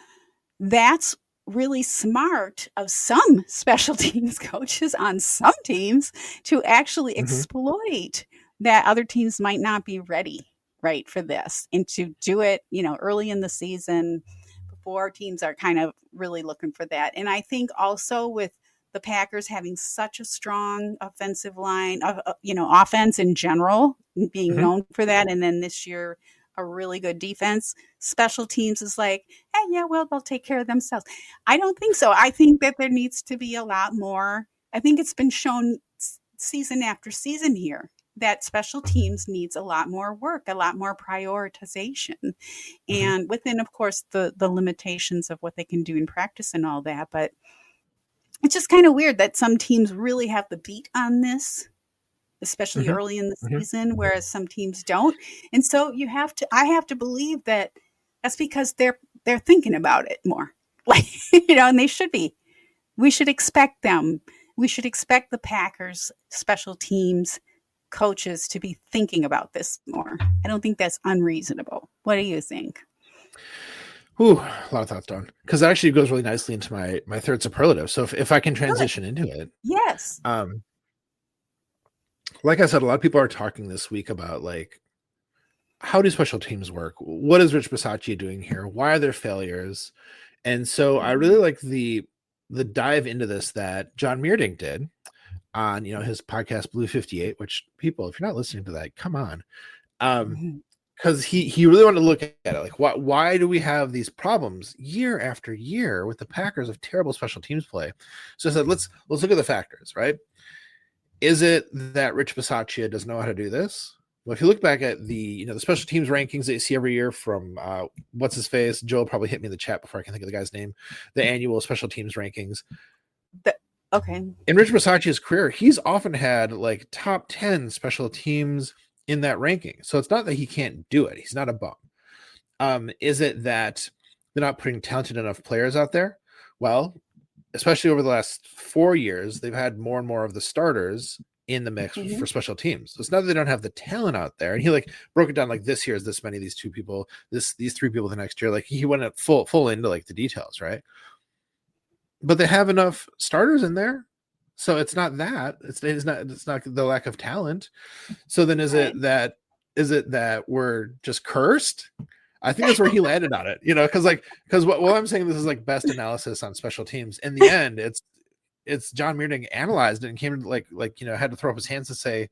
that's really smart of some special teams coaches on some teams to actually Hmm. exploit that other teams might not be ready, right, for this, and to do it, early in the season before teams are kind of really looking for that. And I think also with the Packers having such a strong offensive line, offense in general, being Hmm. known for that, and then this year a really good defense, special teams is like, hey, yeah, well, they'll take care of themselves. I don't think so. I think that there needs to be a lot more. I think it's been shown season after season here that special teams needs a lot more work, a lot more prioritization, Hmm. and within, of course, the limitations of what they can do in practice and all that. But it's just kind of weird that some teams really have the beat on this, especially Hmm. early in the Hmm. season, whereas some teams don't. And so I have to believe that that's because they're thinking about it more. Like, and they should be. We should expect them. We should expect the Packers special teams coaches to be thinking about this more. I don't think that's unreasonable. What do you think? Ooh, a lot of thoughts, Don. Because that actually goes really nicely into my third superlative. So if I can Good. transition into it, Yes. um, like I said, a lot of people are talking this week about, like, how do special teams work? What is Rich Bisaccia doing here? Why are there failures? And so I really Mhm. like the dive into this that John Meerdink did on his podcast Blue 58. Which, people, if you're not listening to that, come on. Um, Mhm. because he really wanted to look at it, like, why do we have these problems year after year with the Packers of terrible special teams play? So I said, let's look at the factors, right? Is it that Rich Bisaccia doesn't know how to do this? Well, if you look back at the special teams rankings that you see every year from what's his face, Joe will probably hit me in the chat before I can think of the guy's name, the annual special teams rankings. The, okay. In Rich Bisaccia's career, he's often had like top 10 special teams in that ranking. So it's not that he can't do it. He's not a bum. Is it that they're not putting talented enough players out there? Well, especially over the last 4 years, they've had more and more of the starters in the mix Mhm. for special teams. So it's not that they don't have the talent out there. And he like broke it down like, this year is this many, these 2 people, these 3 people the next year. Like, he went up full into like the details, right? But they have enough starters in there. So it's not that. It's not the lack of talent. So then Right. is it that we're just cursed? I think that's where he landed on it, because what I'm saying, this is like best analysis on special teams. In the end, it's John Meerdink analyzed it and came to like had to throw up his hands to say,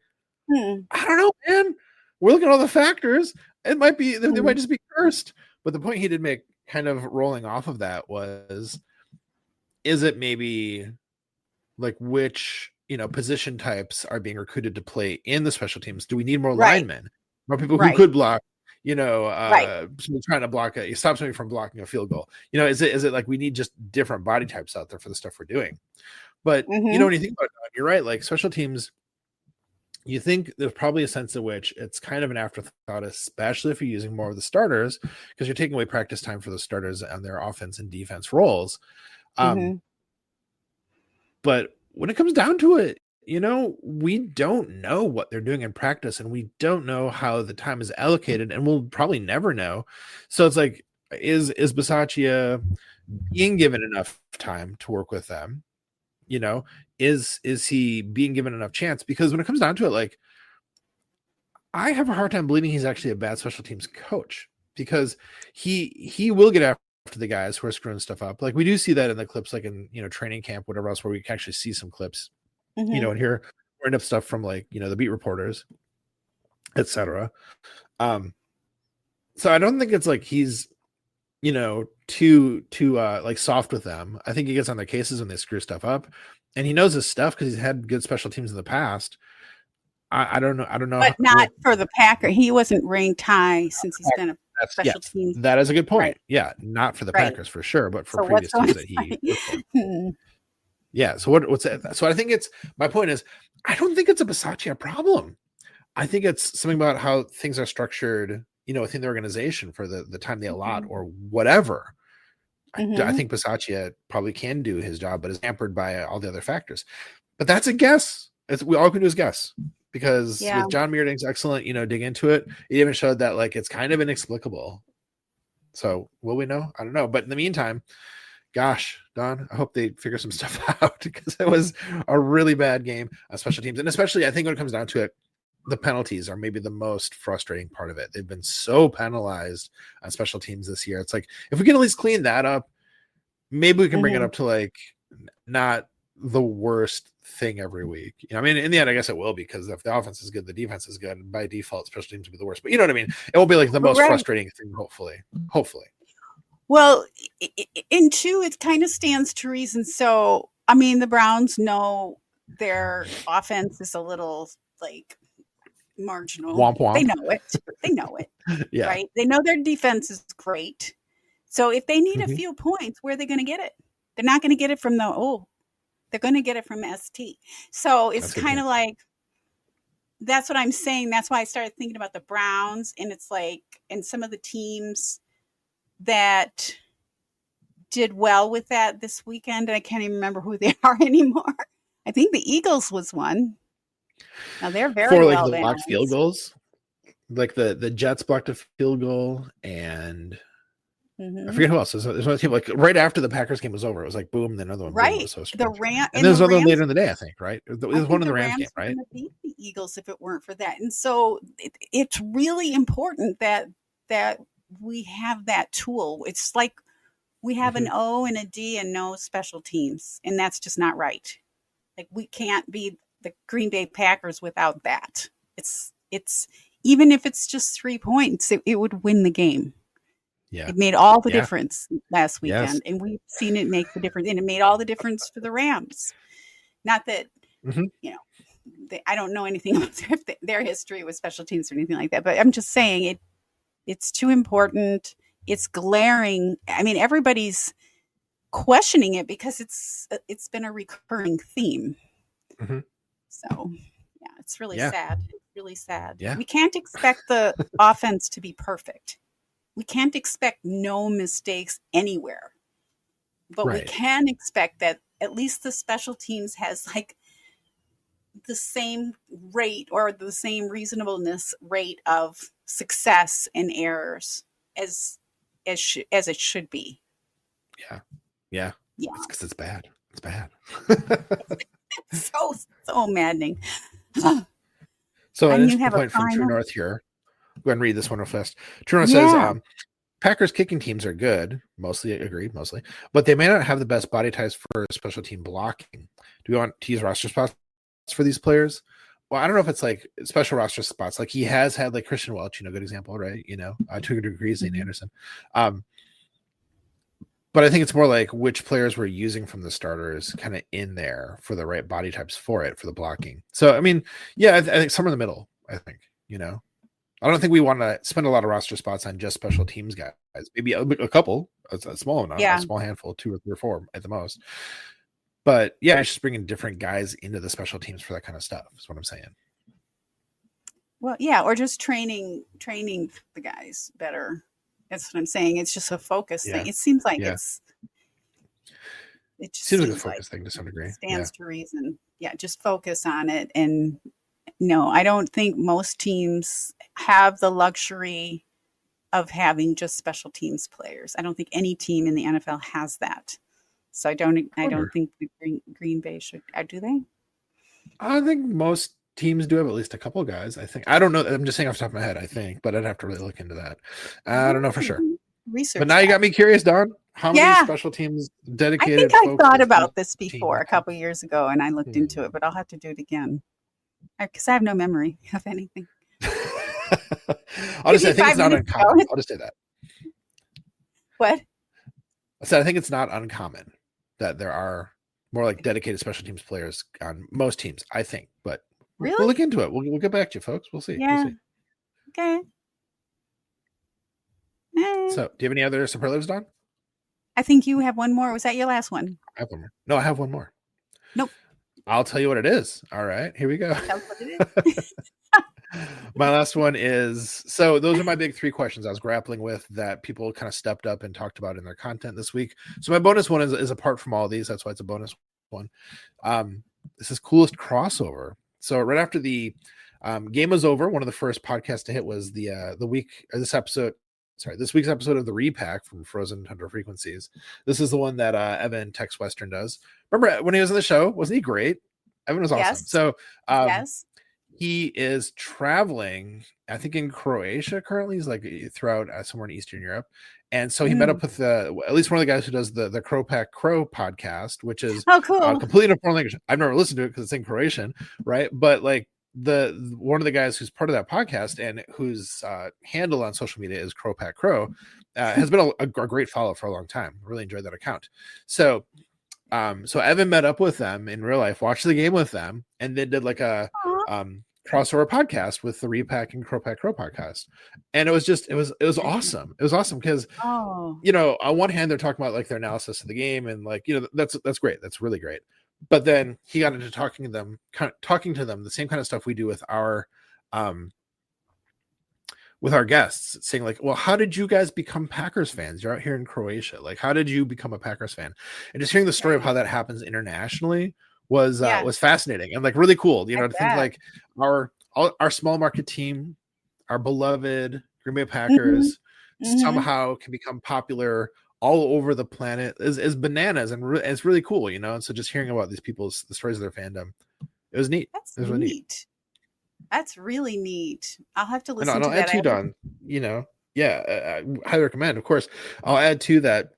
I don't know, man. We're looking at all the factors. It might be they might just be cursed. But the point he did make, kind of rolling off of that, was, is it maybe like which position types are being recruited to play in the special teams? Do we need more linemen, more people who could block? Trying to block stop somebody from blocking a field goal. Is it like we need just different body types out there for the stuff we're doing? But when you think about it, you're right. Like special teams, you think there's probably a sense in which it's kind of an afterthought, especially if you're using more of the starters, because you're taking away practice time for the starters and their offense and defense roles. But when it comes down to it, we don't know what they're doing in practice, and we don't know how the time is allocated, and we'll probably never know. So it's like, is Bisaccia being given enough time to work with them? Is he being given enough chance? Because when it comes down to it, like, I have a hard time believing he's actually a bad special teams coach, because he will get after the guys who are screwing stuff up. Like we do see that in the clips, like in training camp, whatever else, where we can actually see some clips, and hear random stuff from like the beat reporters, etc. So I don't think it's like he's too like soft with them. I think he gets on their cases when they screw stuff up, and he knows his stuff because he's had good special teams in the past. I don't know. But not for the Packer. He wasn't ranked high since he's been a special teams. That is a good point. Right. Yeah, not for the Packers for sure, but for previous teams that he. Yeah. So what's that? So I think my point is, I don't think it's a Bisaccia problem. I think it's something about how things are structured, within the organization for the time they allot or whatever. I think Bisaccia probably can do his job, but is hampered by all the other factors. But that's a guess. We all can do is guess, because with John Meerding's excellent, dig into it. It even showed that like it's kind of inexplicable. So will we know? I don't know. But in the meantime, gosh, Don, I hope they figure some stuff out, because it was a really bad game on special teams. And especially, I think when it comes down to it, the penalties are maybe the most frustrating part of it. They've been so penalized on special teams this year. It's like, if we can at least clean that up, maybe we can bring it up to like not the worst thing every week. I mean, in the end, I guess it will, because if the offense is good, the defense is good, and by default, special teams will be the worst. But you know what I mean? It won't be like the most frustrating thing, hopefully. Well, in two, it kind of stands to reason. So, I mean, the Browns know their offense is a little like marginal. Womp womp. They know it. Right? They know their defense is great. So if they need a few points, where are they going to get it? They're not going to get it from they're going to get it from ST. So it's kind of like, that's what I'm saying. That's why I started thinking about the Browns, and it's like, and some of the teams that did well with that this weekend. I can't even remember who they are anymore. I think the Eagles was one. Now they're very for like well the blocked field goals, like the Jets blocked a field goal, and I forget who else. There's another team like right after the Packers game was over. It was like boom, then another one. Right. Boom, it was so and there's another one later in the day, I think. Right. There's one in the Rams game, right? Beat the Eagles if it weren't for that, and so it's really important that we have that tool. It's like we have an O and a D and no special teams, and that's just not right. Like we can't be the Green Bay Packers without that. It's even if it's just 3 points, it would win the game. Yeah. It made all the difference last weekend, and we've seen it make the difference, and it made all the difference for the Rams. Not that, I don't know anything about their history with special teams or anything like that, but I'm just saying it's too important. It's glaring. I mean, everybody's questioning it because it's been a recurring theme. So, it's really sad. It's really sad. Yeah. We can't expect the offense to be perfect. We can't expect no mistakes anywhere. But we can expect that at least the special teams has like the same rate or the same reasonableness rate of success and errors as it should be. Yeah. It's because it's bad. It's bad. It's so maddening. So an interesting point from True North here. Go ahead and read this one real fast. True North says, Packers kicking teams are good. Mostly agreed, but they may not have the best body types for special team blocking. Do we want to use roster spots for these players? well, I don't know if it's like special roster spots. Like he has had like Christian Welch, good example, right? To a degree, Zane Anderson. But I think it's more like which players we're using from the starters kind of in there for the right body types for the blocking. So, I mean, yeah, I think somewhere in the middle, I think, I don't think we want to spend a lot of roster spots on just special teams guys. Maybe a couple, a small amount, a small handful, 2 or 3 or 4 at the most. But yeah, it's just bringing different guys into the special teams for that kind of stuff is what I'm saying. Well, yeah, or just training the guys better. That's what I'm saying. It's just a focus thing. It seems like it seems like a focus thing to some degree. Stands to reason. Yeah, just focus on it. And no, I don't think most teams have the luxury of having just special teams players. I don't think any team in the NFL has that. So I don't think Green Bay should. Do they? I think most teams do have at least a couple guys. I think. I don't know. I'm just saying off the top of my head. I think, but I'd have to really look into that. I don't know for sure. Research. But now you got me curious, Dawn. How many special teams dedicated? I think I thought about this before a couple of years ago, and I looked into it, but I'll have to do it again because I have no memory of anything. I'll just say I think it's not uncommon. I'll just say that. What? I said I think it's not uncommon that there are more like dedicated special teams players on most teams, I think. But we'll look into it. We'll get back to you, folks. We'll see. Yeah. We'll see. Okay. So, do you have any other superlatives, Dawn? I think you have one more. Was that your last one? I have one more. No, I have one more. Nope. I'll tell you what it is. All right, here we go. Tell us what it is. My last one is, so those are my big 3 questions I was grappling with that people kind of stepped up and talked about in their content this week. So my bonus one is apart from all of these. That's why it's a bonus one. This is coolest crossover. So right after the game was over, one of the first podcasts to hit was this week's episode of the Repack from Frozen Tundra Frequencies. This is the one that Evan Tex Western does. Remember when he was on the show? Wasn't he great? Evan was awesome. Yes. So yes. He is traveling, I think, in Croatia currently. He's like throughout somewhere in Eastern Europe. And so he met up with at least one of the guys who does the Cropack Crow podcast, which is cool. Completely in a foreign language. I've never listened to it because it's in Croatian, right? But like one of the guys who's part of that podcast and whose handle on social media is Cropack Crow has been a great follow for a long time. Really enjoyed that account. So Evan met up with them in real life, watched the game with them, and then did like a crossover podcast with the Repack and Cropack Crow podcast. And it was awesome. It was awesome because on one hand they're talking about like their analysis of the game and like, that's great. That's really great. But then he got into talking to them the same kind of stuff we do with our guests, saying like, well, how did you guys become Packers fans? You're out here in Croatia. Like, how did you become a Packers fan? And just hearing the story of how that happens internationally was fascinating and like really cool, to think like our small market team, our beloved Green Bay Packers somehow can become popular all over the planet is bananas and it's really cool, And so just hearing about the stories of their fandom, it was neat. It was really neat. That's really neat. I'll have to listen to that. I'll add too, Don. I highly recommend. Of course, I'll add to that.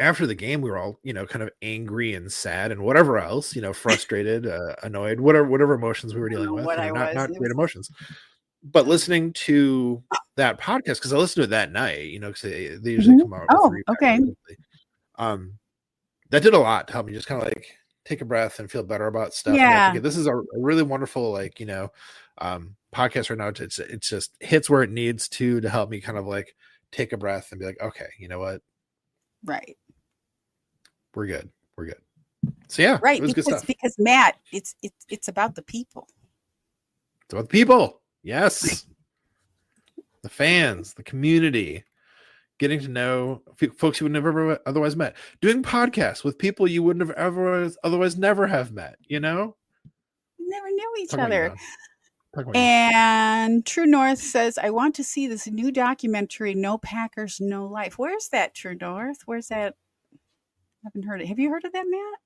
After the game, we were all, kind of angry and sad and whatever else, frustrated, annoyed, whatever emotions we were dealing with. Not great emotions. But listening to that podcast, because I listened to it that night, because they usually come out. Okay. That did a lot to help me just kind of like take a breath and feel better about stuff. Yeah. Like, this is a really wonderful, podcast right now. It just hits where it needs to help me kind of like take a breath and be like, okay, you know what? Right. We're good. So yeah, right. It was good stuff. Because Matt, it's about the people. It's about the people. Yes. The fans, the community, getting to know folks you would never otherwise met, doing podcasts with people you wouldn't have otherwise never have met, We never knew each other. And True North says, I want to see this new documentary, No Packers, No Life. Where's that, True North? Where's that? I haven't heard it. Have you heard of that, Matt?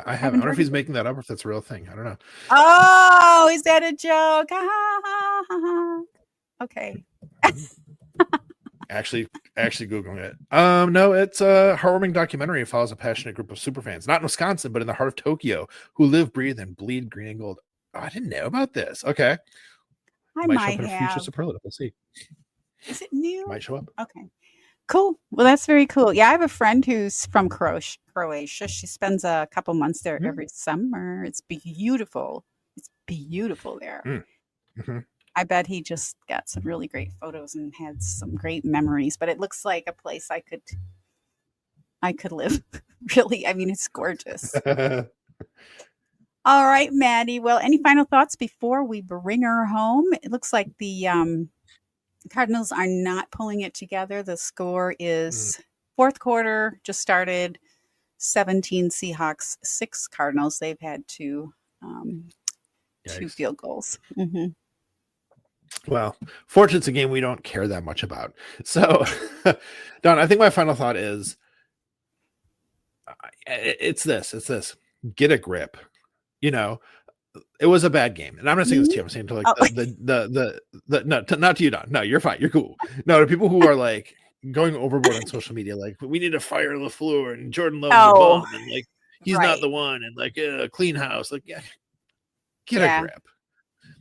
I haven't. I don't know if he's making that up or if that's a real thing. I don't know. Oh, is that a joke? Okay. Actually Googling it. No, it's a heartwarming documentary. It follows a passionate group of superfans, not in Wisconsin, but in the heart of Tokyo, who live, breathe, and bleed green and gold. I didn't know about this. Okay. I Might show up might in a future have. superlative. We'll see. Is it new? Might show up. Okay. Cool. Well, that's very cool. Yeah, I have a friend who's from Croatia. She spends a couple months there Mm, every summer. It's beautiful. It's beautiful there. mm-hmm. I bet he just got some really great photos and had some great memories, but it looks like a place I could live. Really. I mean, it's gorgeous. All right, Maddie. Well, any final thoughts before we bring her home? It looks like the Cardinals are not pulling it together. The score Mm, is fourth quarter, just started 17 Seahawks, 6 Cardinals. They've had two yikes. field goals. Hmm. Well, fortunately, it's a game we don't care that much about. So, Don, I think my final thought is it's this. It's this. Get a grip. You know, it was a bad game, and I'm not saying this to you. I'm saying to like Oh, the no, not to you, Don. No, you're fine. You're cool. No, to people who are like going overboard on social media, like we need to fire LaFleur and Jordan Love's a oh, bum, and like he's not right. the one, and like clean house. Like, yeah, get a Yeah. grip.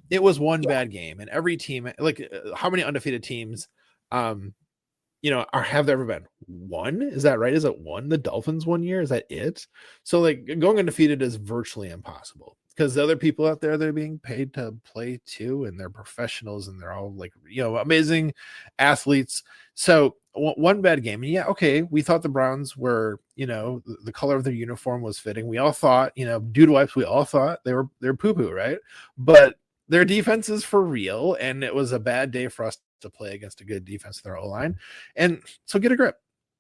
It was one Yeah. bad game, and every team, like how many undefeated teams, have there ever been? One? Is that right? Is it one? The Dolphins 1 year? Is that it? So like going undefeated is virtually impossible because the other people out there, they're being paid to play too, and they're professionals and they're all like, amazing athletes. So one bad game. And yeah, okay, we thought the Browns were, the color of their uniform was fitting. We all thought, dude wipes, we all thought they're poo-poo, right? But their defense is for real, and it was a bad day for us to play against a good defense in their O-line. And so get a grip.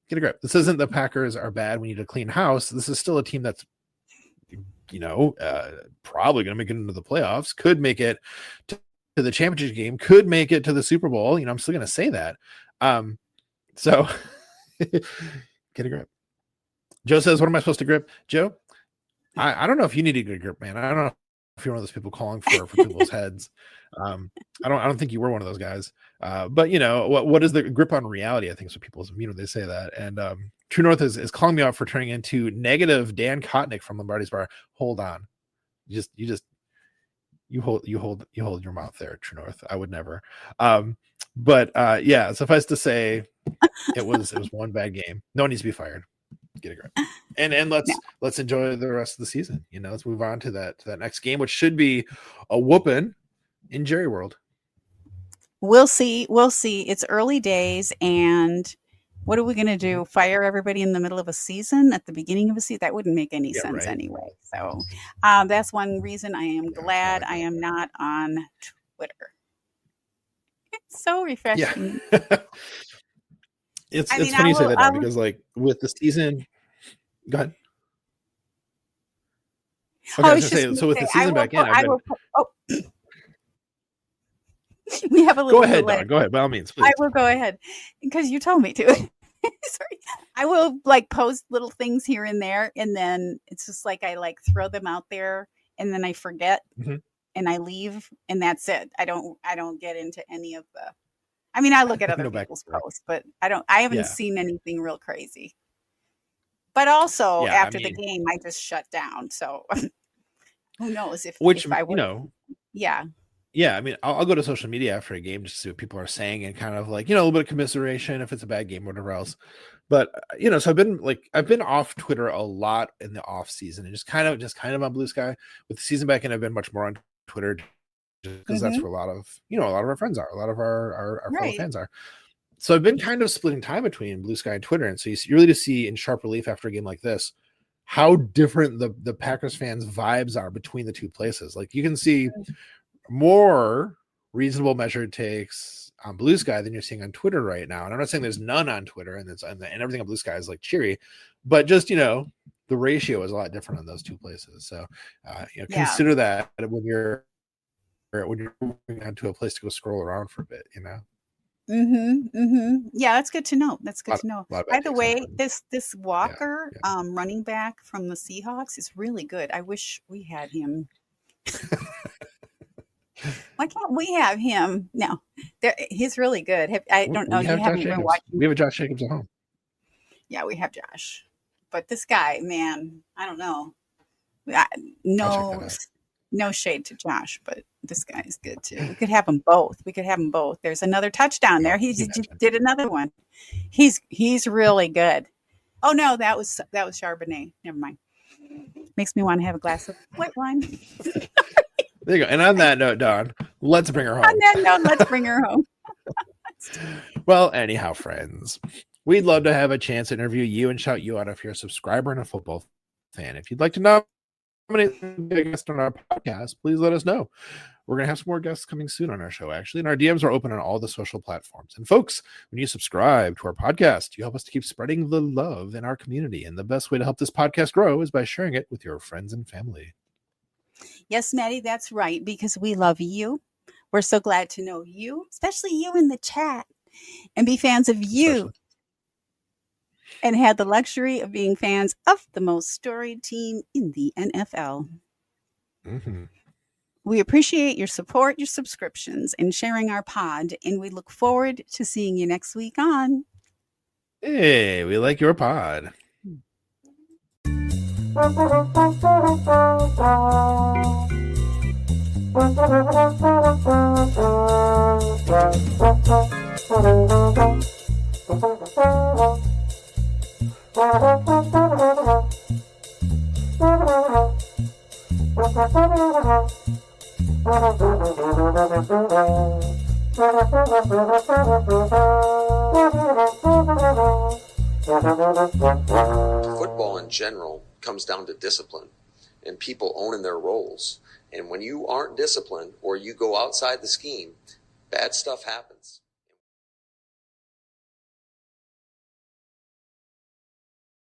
Get a grip. This isn't the Packers are bad. We need to clean house. This is still a team that's, probably going to make it into the playoffs, could make it to the championship game, could make it to the Super Bowl. I'm still going to say that. So get a grip. Joe says, what am I supposed to grip? Joe, I don't know if you need a good grip, man. I don't know if you're one of those people calling for people's heads. I don't think you were one of those guys. But what is the grip on reality? I think is what people mean when they say that. And True North is calling me out for turning into negative Dan Kotnick from Lombardi's Bar. Hold on, you hold your mouth there, True North. I would never. But yeah, suffice to say, it was one bad game. No one needs to be fired. Get a grip. And let's enjoy the rest of the season. Let's move on to that next game, which should be a whooping in Jerry World. We'll see. We'll see. It's early days, and what are we going to do? Fire everybody in the middle of a season at the beginning of a season? That wouldn't make any Yeah, sense right. anyway. So that's one reason I am glad I am not on Twitter. It's so refreshing. Yeah. It's funny you say that, because like with the season, go ahead. Okay, I was gonna say, so with the season back in, we have a little go ahead, delay. Dawn, go ahead, by all means, please. I will go ahead because you told me to. Sorry. I will like post little things here and there, and then it's just like I like throw them out there, and then I forget, and I leave, and that's it. I don't get into any of the. I mean, I look at other people's posts, but I haven't seen anything real crazy. But also after the game, I just shut down. So who knows if I would, yeah. Yeah, I mean, I'll go to social media after a game just to see what people are saying and kind of like, a little bit of commiseration if it's a bad game or whatever else. But so I've been off Twitter a lot in the off season and just kind of on Blue Sky. With the season back in, I've been much more on Twitter because that's where a lot of our friends are, a lot of our fellow fans are. So I've been kind of splitting time between Blue Sky and Twitter, and so you really to see in sharp relief after a game like this how different the Packers fans' vibes are between the two places. Like you can see more reasonable measured takes on Blue Sky than you're seeing on Twitter right now. And I'm not saying there's none on Twitter and everything on Blue Sky is like cheery, but just, the ratio is a lot different on those two places. So, consider that when you're moving on to a place to go scroll around for a bit, Yeah, that's good to know. That's good to know. By the way, this Walker, running back from the Seahawks is really good. I wish we had him. Why can't we have him? No, he's really good. I don't know. You haven't been watching. We have a Josh Jacobs at home. Yeah, we have Josh, but this guy, man, I don't know. No shade to Josh, but this guy's good too. We could have them both. There's another touchdown there. He just did another one. He's really good. Oh no, that was Charbonnet. Never mind. Makes me want to have a glass of white wine. There you go. And on that note, Dawn, let's bring her home. On that note, let's bring her home. Well, anyhow, friends, we'd love to have a chance to interview you and shout you out if you're a subscriber and a football fan. If you'd like to nominate a guest on our podcast, please let us know. We're going to have some more guests coming soon on our show, actually, and our DMs are open on all the social platforms. And folks, when you subscribe to our podcast, you help us to keep spreading the love in our community. And the best way to help this podcast grow is by sharing it with your friends and family. Yes, Maddie, that's right, because we love you. We're so glad to know you, especially you in the chat, and be fans of you. And had the luxury of being fans of the most storied team in the NFL. Mm-hmm. We appreciate your support, your subscriptions, and sharing our pod, and we look forward to seeing you next week on Hey, we like your pod. Football in general comes down to discipline and people owning their roles. And when you aren't disciplined or you go outside the scheme, bad stuff happens.